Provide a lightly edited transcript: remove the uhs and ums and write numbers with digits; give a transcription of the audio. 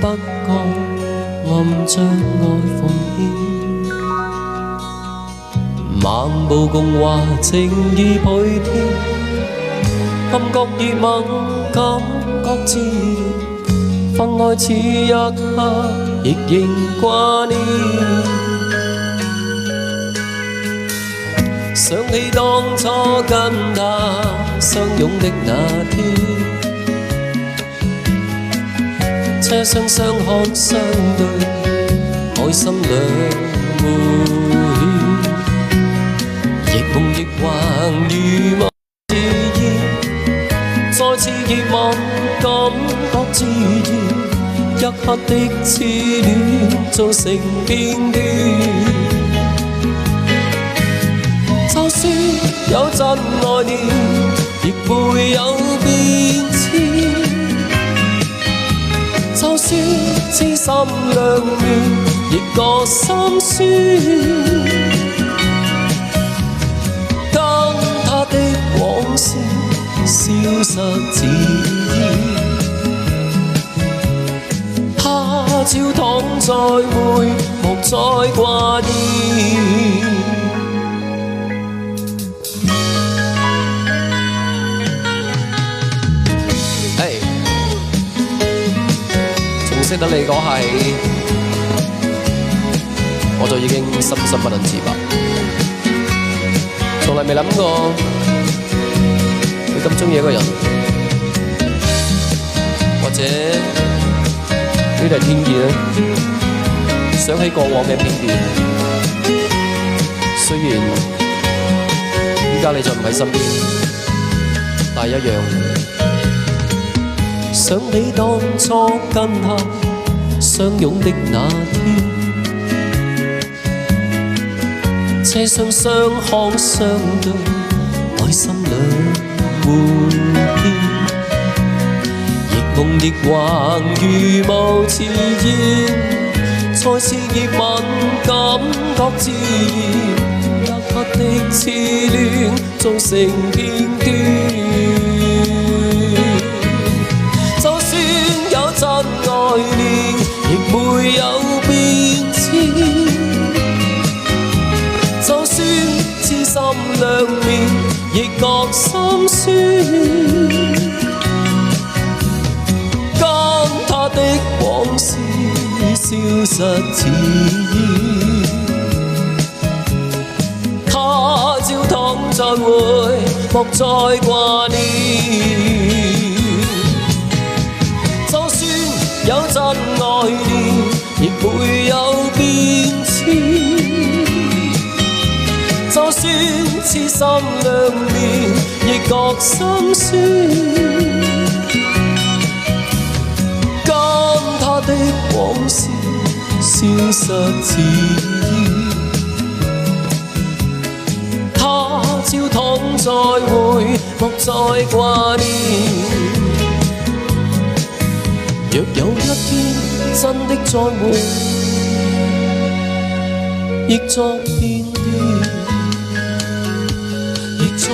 不覺暗將愛奉獻，漫步共話情意倍添，感覺熱吻，感覺熾熱，分開此一刻亦仍掛念。想起當初跟他相擁的那天，車廂相看相對，愛心兩互牽，亦夢亦幻如夢自然，再次熱吻感覺自然，一刻的痴戀做成片段。就算有真愛念，亦會有變遷。就算痴心兩面，亦覺心酸。跟他的往事消失自然，他朝躺再會，莫再掛念。識得你嗰係，我就已經深深不能自拔。從來未諗過你咁鍾意一個人，或者呢啲係天意咧。想起過往嘅片段，雖然依家你就唔喺身邊，但係一樣。想起當初跟他相擁的那天，車廂相看相對，愛心兩互牽，亦夢亦幻如無自然，再次熱吻感覺自然，一刻的痴戀做成片段。真愛戀亦沒有變遷，就算痴心兩面，亦覺心酸。跟他的往事消失自然，他朝躺再會，莫再掛念。有真愛戀，亦會有變遷。就算痴心兩面，亦覺心酸。跟他的往事消失自然，他朝躺再會，莫再掛念。若有一天真的再會，亦作片段，亦作